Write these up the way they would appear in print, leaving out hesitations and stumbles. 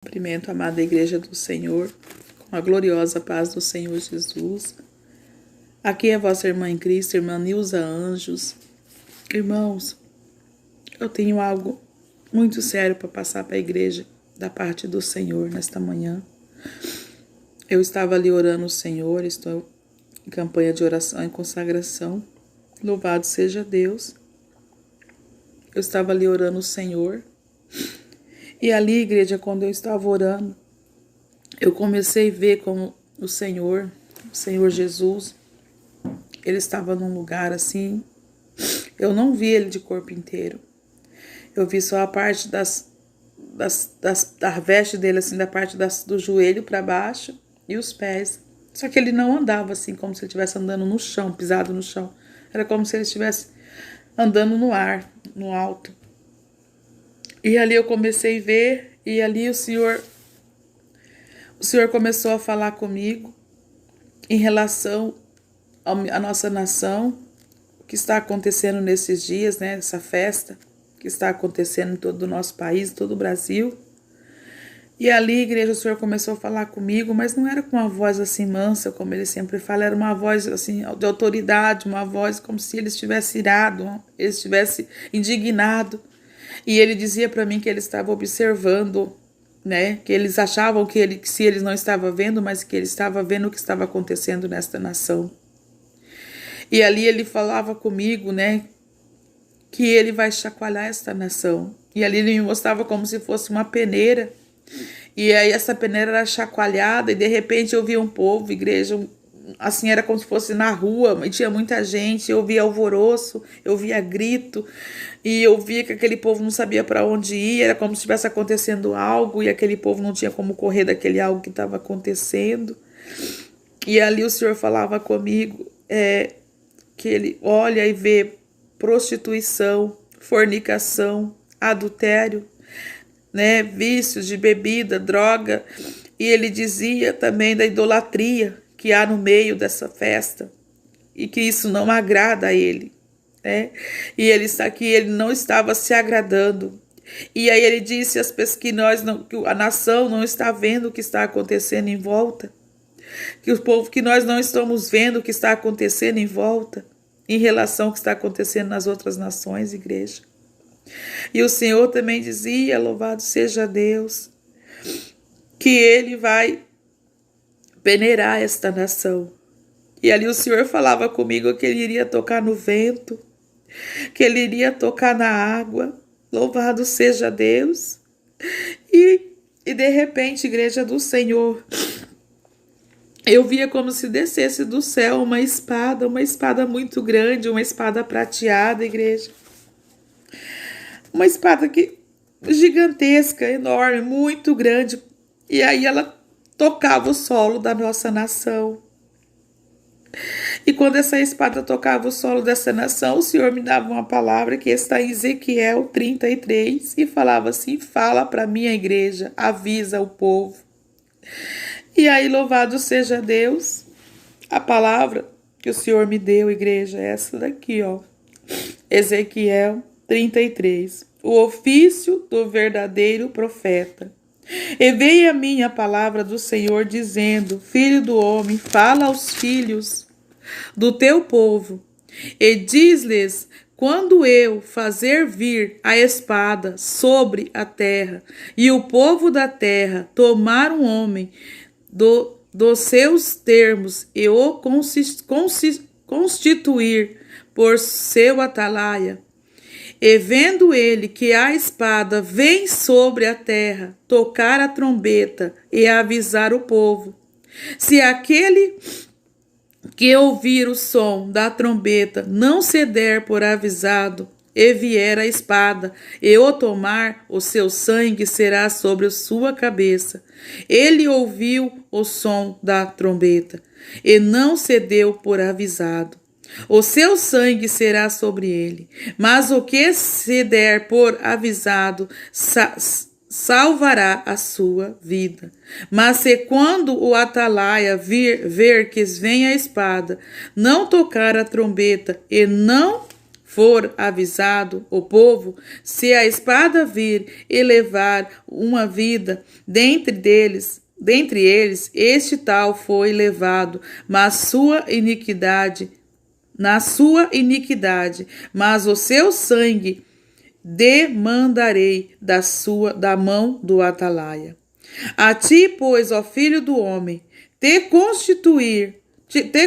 Cumprimento a amada Igreja do Senhor, com a gloriosa paz do Senhor Jesus. Aqui é vossa irmã em Cristo, irmã Nilza Anjos. Irmãos, eu tenho algo muito sério para passar para a igreja da parte do Senhor nesta manhã. Eu estava ali orando o Senhor, estou em campanha de oração e consagração. Louvado seja Deus. Eu estava ali orando o Senhor. E ali, igreja, quando eu estava orando, eu comecei a ver como o Senhor Jesus, ele estava num lugar assim. Eu não vi ele de corpo inteiro. Eu vi só a parte da veste dele, assim, da parte do joelho para baixo e os pés. Só que ele não andava assim, como se ele estivesse andando no chão, pisado no chão. Era como se ele estivesse andando no ar, no alto. E ali eu comecei a ver, e ali o Senhor começou a falar comigo em relação à nossa nação, o que está acontecendo nesses dias, né? Essa festa que está acontecendo em todo o nosso país, todo o Brasil. E ali, igreja, o Senhor começou a falar comigo, mas não era com uma voz assim mansa, como ele sempre fala, era uma voz assim de autoridade, uma voz como se ele estivesse irado, ele estivesse indignado. E ele dizia para mim que ele estava observando, né? Que eles achavam que se eles não estavam vendo, mas que ele estava vendo o que estava acontecendo nesta nação. E ali ele falava comigo, né? Que ele vai chacoalhar esta nação. E ali ele me mostrava como se fosse uma peneira. E aí essa peneira era chacoalhada e de repente eu via um povo, igreja, assim, era como se fosse na rua, e tinha muita gente, eu via alvoroço, eu via grito, e eu via que aquele povo não sabia para onde ir, era como se estivesse acontecendo algo, e aquele povo não tinha como correr daquele algo que estava acontecendo. E ali o Senhor falava comigo, que ele olha e vê prostituição, fornicação, adultério, né, vícios de bebida, droga, e ele dizia também da idolatria que há no meio dessa festa e que isso não agrada a ele, né? E ele está aqui, ele não estava se agradando. E aí ele disse que a nação não está vendo o que está acontecendo em volta, que o povo, que nós não estamos vendo o que está acontecendo em volta, em relação ao que está acontecendo nas outras nações, igreja. E o Senhor também dizia, louvado seja Deus, que ele vai peneirar esta nação. E ali o Senhor falava comigo que ele iria tocar no vento, que ele iria tocar na água, louvado seja Deus. E de repente, igreja do Senhor, eu via como se descesse do céu uma espada muito grande, uma espada prateada, igreja. Uma espada gigantesca, enorme, muito grande. E aí ela tocava o solo da nossa nação. E quando essa espada tocava o solo dessa nação, o Senhor me dava uma palavra que está em Ezequiel 33 e falava assim: fala para minha igreja, avisa o povo. E aí, louvado seja Deus, a palavra que o Senhor me deu, igreja, é essa daqui, ó. Ezequiel 33. O ofício do verdadeiro profeta. E veio a mim a palavra do Senhor dizendo: filho do homem, fala aos filhos do teu povo e diz-lhes: quando eu fazer vir a espada sobre a terra e o povo da terra tomar um homem dos seus termos e o constituir por seu atalaia, e vendo ele que a espada vem sobre a terra, tocar a trombeta e avisar o povo. Se aquele que ouvir o som da trombeta não se der por avisado, e vier a espada, e o tomar, o seu sangue será sobre a sua cabeça. Ele ouviu o som da trombeta, e não se deu por avisado. O seu sangue será sobre ele, mas o que se der por avisado salvará a sua vida. Mas se quando o atalaia ver que vem a espada, não tocar a trombeta e não for avisado o povo, se a espada vir e levar uma vida dentre eles, este tal foi levado, mas na sua iniquidade, mas o seu sangue demandarei da mão do atalaia. A ti, pois, ó filho do homem, te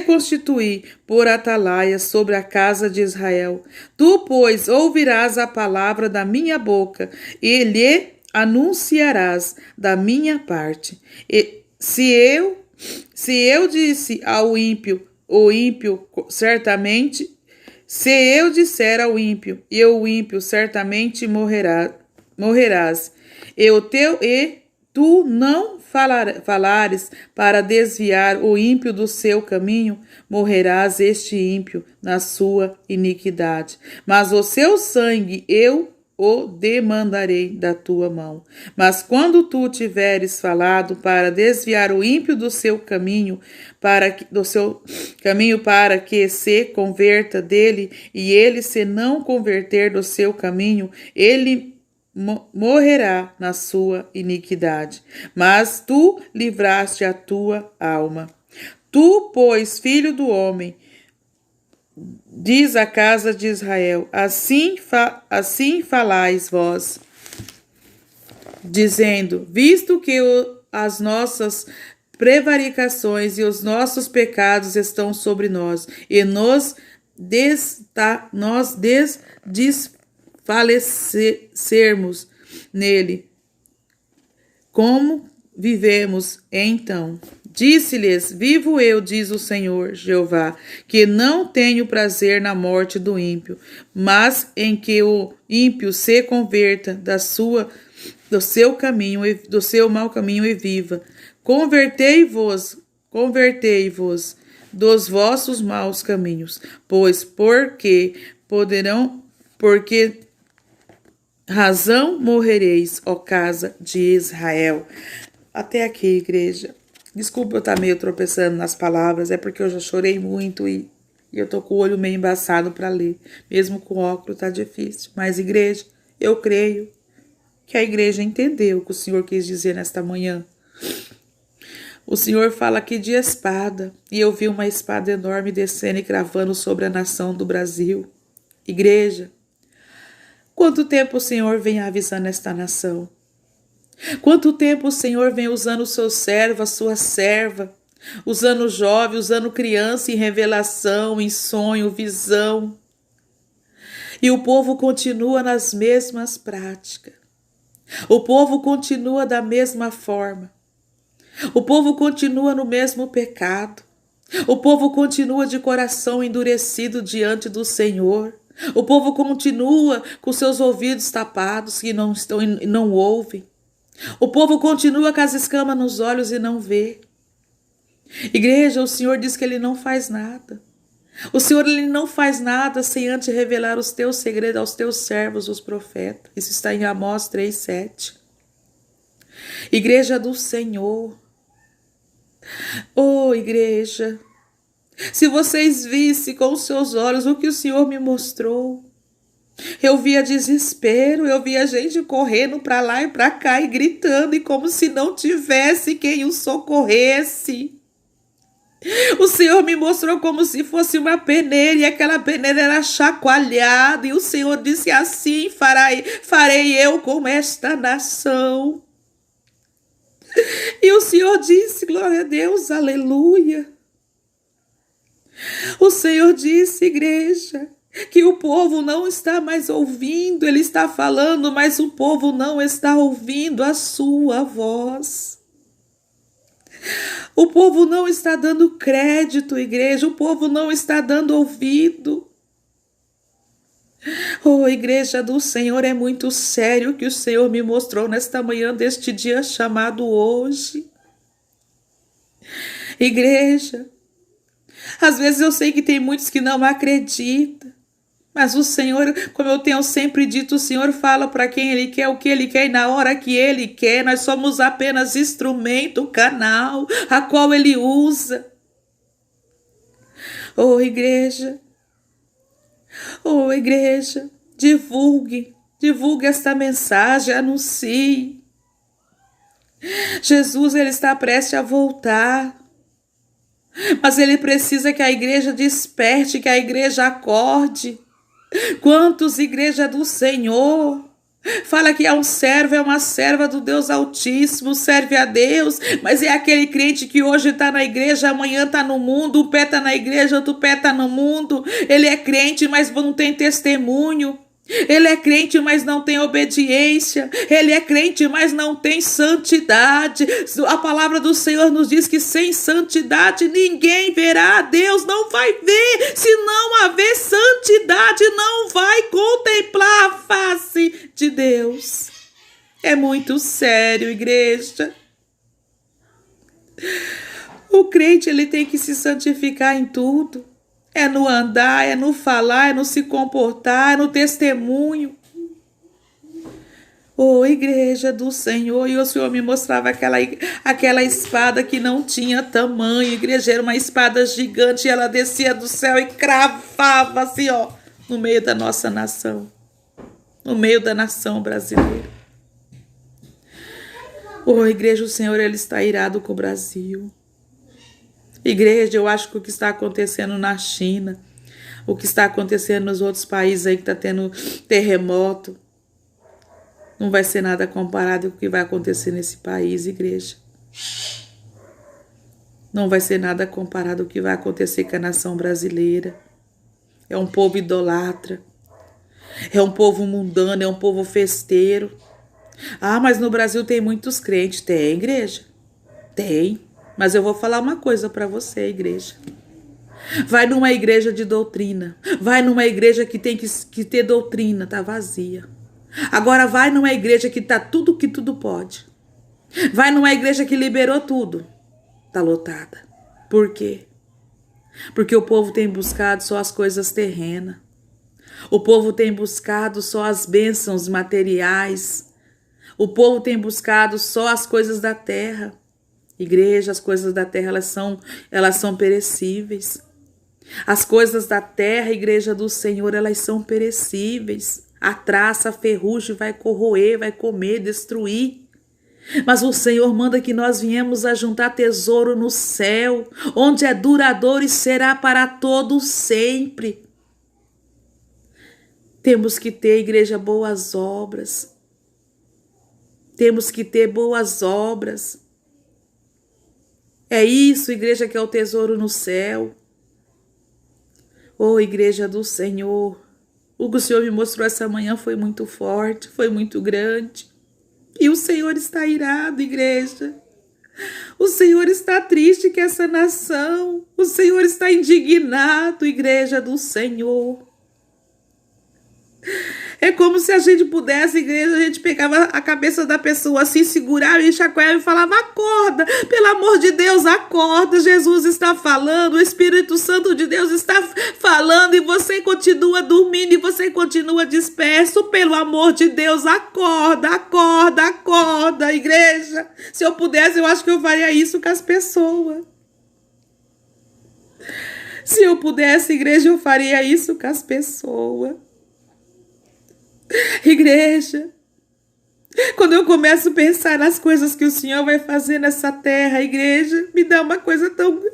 constituí por atalaia sobre a casa de Israel. Tu, pois, ouvirás a palavra da minha boca e lhe anunciarás da minha parte. E se eu disse ao ímpio, o ímpio certamente, se eu disser ao ímpio, e o ímpio certamente morrerás, e tu não falares para desviar o ímpio do seu caminho, morrerás este ímpio na sua iniquidade. Mas o seu sangue eu o demandarei da tua mão. Mas quando tu tiveres falado para desviar o ímpio do seu caminho, para que se converta dele, e ele se não converter do seu caminho, ele morrerá na sua iniquidade. Mas tu livraste a tua alma. Tu, pois, filho do homem, diz a casa de Israel, assim falais vós, dizendo, visto que as nossas prevaricações e os nossos pecados estão sobre nós, e nos desfalecermos nele, como vivemos então? Disse-lhes, vivo eu, diz o Senhor Jeová, que não tenho prazer na morte do ímpio, mas em que o ímpio se converta do seu mau caminho e viva. Convertei-vos dos vossos maus caminhos, pois porque razão morrereis, ó casa de Israel. Até aqui, igreja. Desculpa eu estar meio tropeçando nas palavras, é porque eu já chorei muito e eu tô com o olho meio embaçado para ler. Mesmo com óculos tá difícil. Mas, igreja, eu creio que a igreja entendeu o que o Senhor quis dizer nesta manhã. O Senhor fala aqui de espada, e eu vi uma espada enorme descendo e cravando sobre a nação do Brasil. Igreja, quanto tempo o Senhor vem avisando esta nação? Quanto tempo o Senhor vem usando o seu servo, a sua serva, usando jovem, usando criança em revelação, em sonho, visão. E o povo continua nas mesmas práticas. O povo continua da mesma forma. O povo continua no mesmo pecado. O povo continua de coração endurecido diante do Senhor. O povo continua com seus ouvidos tapados e não ouvem. O povo continua com as escamas nos olhos e não vê. Igreja, o Senhor diz que Ele não faz nada. O Senhor, Ele não faz nada sem antes revelar os teus segredos aos teus servos, os profetas. Isso está em Amós 3:7. Igreja do Senhor. Oh, igreja, se vocês vissem com os seus olhos o que o Senhor me mostrou, eu via desespero, eu via gente correndo para lá e para cá e gritando, e como se não tivesse quem o socorresse. O Senhor me mostrou como se fosse uma peneira, e aquela peneira era chacoalhada, e o Senhor disse, assim farei eu com esta nação. E o Senhor disse, glória a Deus, aleluia. O Senhor disse, igreja, que o povo não está mais ouvindo, Ele está falando, mas o povo não está ouvindo a sua voz. O povo não está dando crédito, igreja, o povo não está dando ouvido. Oh, igreja do Senhor, é muito sério o que o Senhor me mostrou nesta manhã deste dia chamado hoje. Igreja, às vezes eu sei que tem muitos que não acreditam, mas o Senhor, como eu tenho sempre dito, o Senhor fala para quem Ele quer, o que Ele quer e na hora que Ele quer. Nós somos apenas instrumento, canal, a qual Ele usa. Oh, igreja, Oh, igreja, divulgue esta mensagem, anuncie. Jesus, ele está prestes a voltar, mas ele precisa que a igreja desperte, que a igreja acorde. Quantos igreja do Senhor fala que é um servo, é uma serva do Deus Altíssimo, serve a Deus, mas é aquele crente que hoje está na igreja, amanhã está no mundo, um pé está na igreja, outro pé está no mundo. Ele é crente, mas não tem testemunho. Ele é crente, mas não tem obediência. Ele é crente, mas não tem santidade. A palavra do Senhor nos diz que sem santidade ninguém verá a Deus, não vai ver. Se não haver santidade, não vai contemplar a face de Deus. É muito sério, igreja. O crente, ele tem que se santificar em tudo. É no andar, é no falar, é no se comportar, é no testemunho. Oh, igreja do Senhor, e o Senhor me mostrava aquela espada que não tinha tamanho. Igreja, era uma espada gigante, e ela descia do céu e cravava assim, ó, no meio da nossa nação. No meio da nação brasileira. Oh, igreja, o Senhor, ele está irado com o Brasil. Igreja, eu acho que o que está acontecendo na China, o que está acontecendo nos outros países aí que está tendo terremoto, não vai ser nada comparado com o que vai acontecer nesse país, igreja. Não vai ser nada comparado com o que vai acontecer com a nação brasileira. É um povo idolatra, é um povo mundano, é um povo festeiro. Ah, mas no Brasil tem muitos crentes. Tem, igreja? Tem. Mas eu vou falar uma coisa para você, igreja. Vai numa igreja de doutrina. Vai numa igreja que tem que ter doutrina, tá vazia. Agora vai numa igreja que tá tudo que tudo pode. Vai numa igreja que liberou tudo. Tá lotada. Por quê? Porque o povo tem buscado só as coisas terrenas. O povo tem buscado só as bênçãos materiais. O povo tem buscado só as coisas da terra. Igreja, as coisas da terra, elas são perecíveis. As coisas da terra, igreja do Senhor, elas são perecíveis. A traça, a ferrugem vai corroer, vai comer, destruir. Mas o Senhor manda que nós viemos a juntar tesouro no céu, onde é duradouro e será para todo sempre. Temos que ter, igreja, boas obras. Temos que ter boas obras. É isso, igreja, que é o tesouro no céu. Oh, igreja do Senhor, o que o Senhor me mostrou essa manhã foi muito forte, foi muito grande. E o Senhor está irado, igreja. O Senhor está triste com essa nação. O Senhor está indignado, igreja do Senhor. É como se a gente pudesse, igreja, a gente pegava a cabeça da pessoa assim, segurava e chacoalhava e falava: acorda, pelo amor de Deus, acorda, Jesus está falando, o Espírito Santo de Deus está falando e você continua dormindo e você continua disperso, pelo amor de Deus, acorda, acorda, acorda, igreja. Se eu pudesse, eu acho que eu faria isso com as pessoas. Se eu pudesse, igreja, eu faria isso com as pessoas. Igreja, quando eu começo a pensar nas coisas que o Senhor vai fazer nessa terra, igreja, me dá uma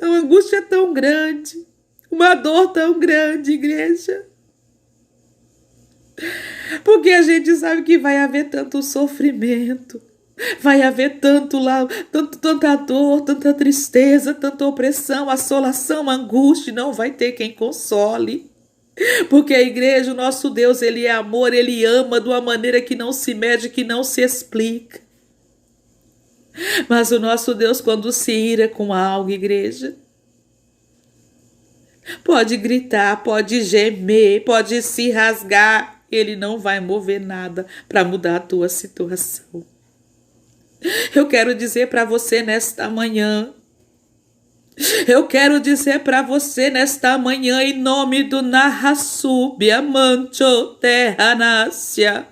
angústia tão grande, uma dor tão grande, igreja. Porque a gente sabe que vai haver tanto sofrimento, vai haver tanta dor, tanta tristeza, tanta opressão, assolação, angústia, não vai ter quem console. Porque a igreja, o nosso Deus, ele é amor, ele ama de uma maneira que não se mede, que não se explica. Mas o nosso Deus, quando se ira com algo, igreja, pode gritar, pode gemer, pode se rasgar, ele não vai mover nada para mudar a tua situação. Eu quero dizer para você nesta manhã, eu quero dizer para você nesta manhã, em nome do Narrasubia Mancho Terranácia,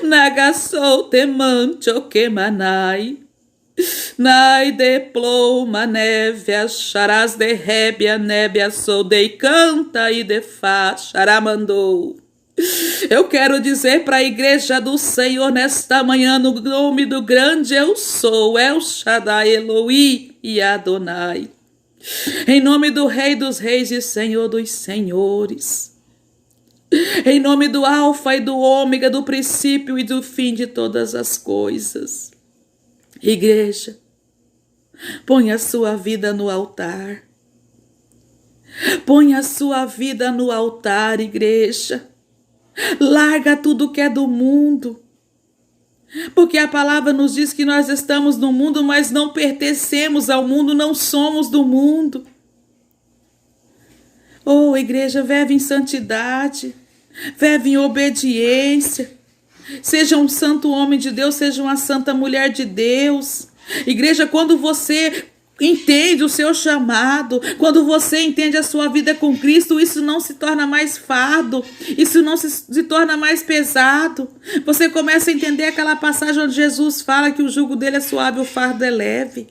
Nagasou Temancho Kemanai. Nai de ploma neve, charás de rébia, nébia sou de canta e de fá, charamandou. Eu quero dizer para a igreja do Senhor nesta manhã, no nome do grande eu sou, El Shaddai, Eloí e Adonai. Em nome do Rei dos Reis e Senhor dos Senhores. Em nome do Alfa e do Ômega, do princípio e do fim de todas as coisas. Igreja, põe a sua vida no altar. Põe a sua vida no altar, igreja. Larga tudo que é do mundo. Porque a palavra nos diz que nós estamos no mundo, mas não pertencemos ao mundo, não somos do mundo. Oh, igreja, vive em santidade, vive em obediência. Seja um santo homem de Deus, seja uma santa mulher de Deus. Igreja, quando você entende o seu chamado, quando você entende a sua vida com Cristo, isso não se torna mais fardo, isso não se torna mais pesado. Você começa a entender aquela passagem onde Jesus fala que o jugo dele é suave, o fardo é leve.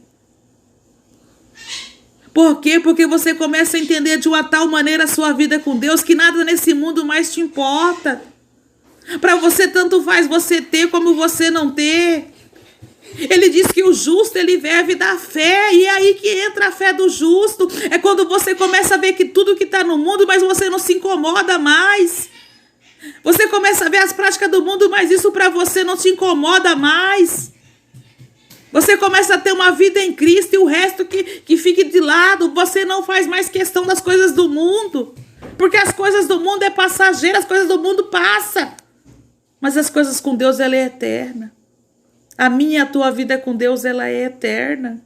Por quê? Porque você começa a entender de uma tal maneira a sua vida com Deus que nada nesse mundo mais te importa. Para você tanto faz você ter como você não ter. Ele diz que o justo, ele vive da fé, e é aí que entra a fé do justo. É quando você começa a ver que tudo que está no mundo, mas você não se incomoda mais. Você começa a ver as práticas do mundo, mas isso para você não te incomoda mais. Você começa a ter uma vida em Cristo e o resto que fique de lado. Você não faz mais questão das coisas do mundo. Porque as coisas do mundo é passageira, as coisas do mundo passam. Mas as coisas com Deus, ela é eterna. A minha e a tua vida com Deus, ela é eterna.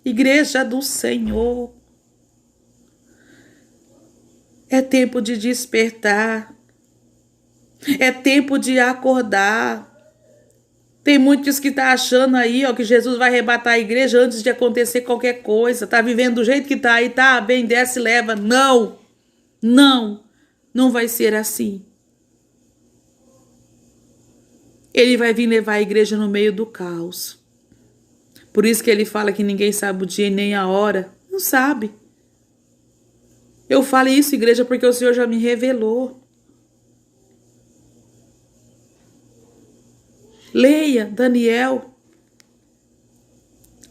Igreja do Senhor. É tempo de despertar. É tempo de acordar. Tem muitos que estão achando aí, ó, que Jesus vai arrebatar a igreja antes de acontecer qualquer coisa. Tá vivendo do jeito que tá aí, tá bem, desce e leva. Não, não vai ser assim. Ele vai vir levar a igreja no meio do caos. Por isso que ele fala que ninguém sabe o dia e nem a hora. Não sabe. Eu falo isso, igreja, porque o Senhor já me revelou. Leia Daniel.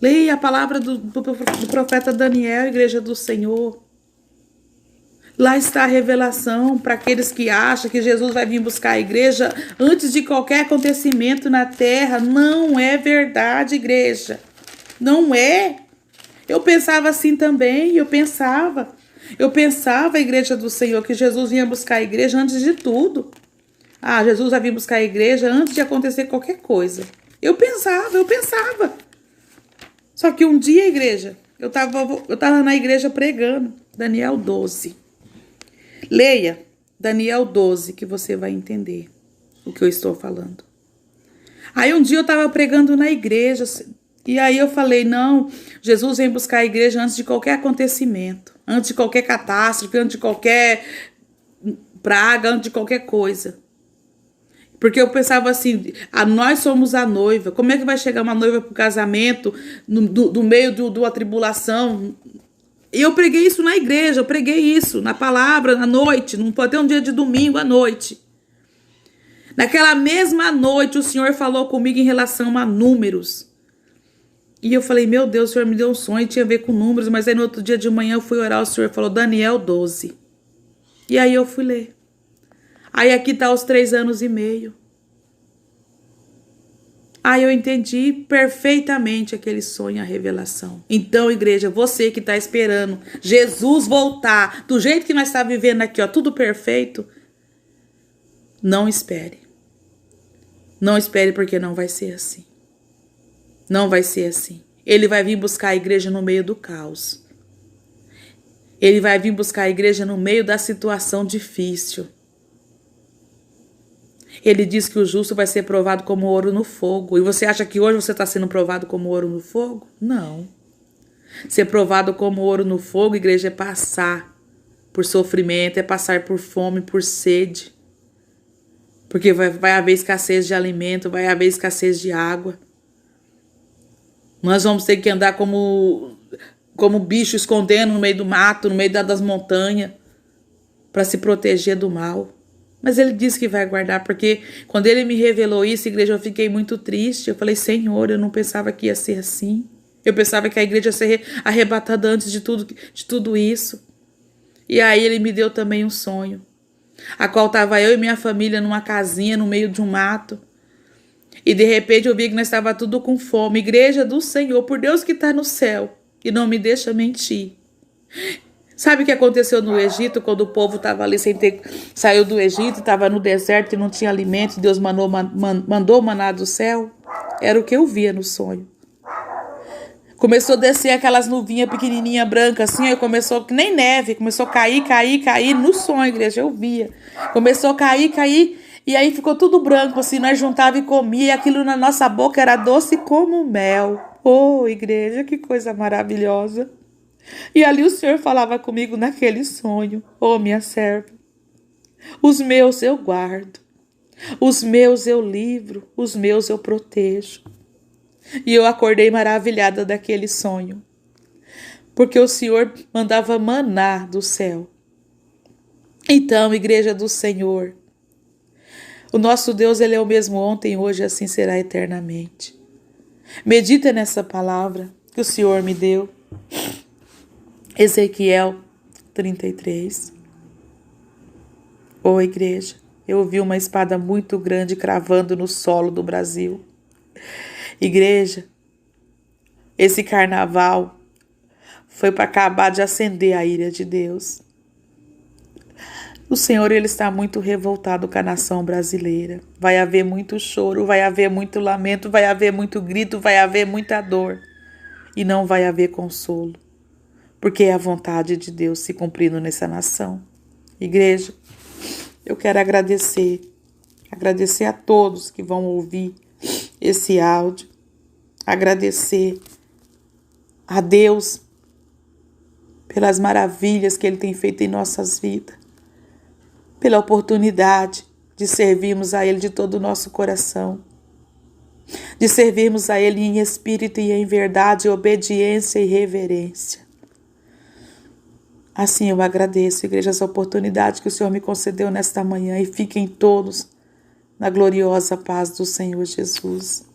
Leia a palavra do profeta Daniel, igreja do Senhor. Lá está a revelação para aqueles que acham que Jesus vai vir buscar a igreja antes de qualquer acontecimento na terra. Não é verdade, igreja. Não é. Eu pensava assim também, eu pensava, igreja do Senhor, que Jesus vinha buscar a igreja antes de tudo. Ah, Jesus vai vir buscar a igreja antes de acontecer qualquer coisa. Eu pensava. Só que um dia, igreja, eu tava na igreja pregando, Daniel 12. Leia Daniel 12, que você vai entender o que eu estou falando. Aí um dia eu estava pregando na igreja, e aí eu falei, não, Jesus vem buscar a igreja antes de qualquer acontecimento, antes de qualquer catástrofe, antes de qualquer praga, antes de qualquer coisa. Porque eu pensava assim, nós somos a noiva, como é que vai chegar uma noiva para o casamento no meio de uma tribulação? E eu preguei isso na igreja, eu preguei isso na palavra, à noite, não pode ter um dia de domingo à noite. Naquela mesma noite, o Senhor falou comigo em relação a números. E eu falei, meu Deus, o Senhor me deu um sonho, tinha a ver com números, mas aí no outro dia de manhã eu fui orar, o Senhor falou, Daniel 12. E aí eu fui ler. Aí aqui está os 3 anos e meio. Aí eu entendi perfeitamente aquele sonho, a revelação. Então, igreja, você que está esperando Jesus voltar, do jeito que nós estamos vivendo aqui, ó, tudo perfeito, não espere. Não espere, porque não vai ser assim. Não vai ser assim. Ele vai vir buscar a igreja no meio do caos. Ele vai vir buscar a igreja no meio da situação difícil. Ele diz que o justo vai ser provado como ouro no fogo. E você acha que hoje você está sendo provado como ouro no fogo? Não. Ser provado como ouro no fogo, igreja, é passar por sofrimento, é passar por fome, por sede. Porque vai haver escassez de alimento, vai haver escassez de água. Nós vamos ter que andar como bicho escondendo no meio do mato, no meio das montanhas, para se proteger do mal. Mas ele disse que vai guardar, porque quando ele me revelou isso, igreja, eu fiquei muito triste. Eu falei, Senhor, eu não pensava que ia ser assim. Eu pensava que a igreja ia ser arrebatada antes de tudo isso. E aí ele me deu também um sonho, a qual estava eu e minha família numa casinha no meio de um mato. E de repente eu vi que nós estava tudo com fome. Igreja do Senhor, por Deus que está no céu, e não me deixa mentir. Sabe o que aconteceu no Egito, quando o povo estava ali saiu do Egito, estava no deserto e não tinha alimento, Deus mandou maná do céu? Era o que eu via no sonho. Começou a descer aquelas nuvinhas pequenininhas brancas assim, aí começou que nem neve, começou a cair no sonho, igreja, eu via. Começou a cair, e aí ficou tudo branco assim, nós juntava e comia, e aquilo na nossa boca era doce como mel. Oh, igreja, que coisa maravilhosa. E ali o Senhor falava comigo naquele sonho, oh, minha serva, os meus eu guardo, os meus eu livro, os meus eu protejo. E eu acordei maravilhada daquele sonho, porque o Senhor mandava maná do céu. Então, igreja do Senhor, o nosso Deus, ele é o mesmo ontem, hoje, assim será eternamente. Medita nessa palavra que o Senhor me deu. Ezequiel 33. Ô igreja, eu vi uma espada muito grande cravando no solo do Brasil. Igreja, esse carnaval foi para acabar de acender a ira de Deus. O Senhor, ele está muito revoltado com a nação brasileira. Vai haver muito choro, vai haver muito lamento, vai haver muito grito, vai haver muita dor. E não vai haver consolo, porque é a vontade de Deus se cumprindo nessa nação. Igreja, eu quero agradecer a todos que vão ouvir esse áudio, agradecer a Deus pelas maravilhas que Ele tem feito em nossas vidas, pela oportunidade de servirmos a Ele de todo o nosso coração, de servirmos a Ele em espírito e em verdade, obediência e reverência. Assim eu agradeço, igreja, essa oportunidade que o Senhor me concedeu nesta manhã, e fiquem todos na gloriosa paz do Senhor Jesus.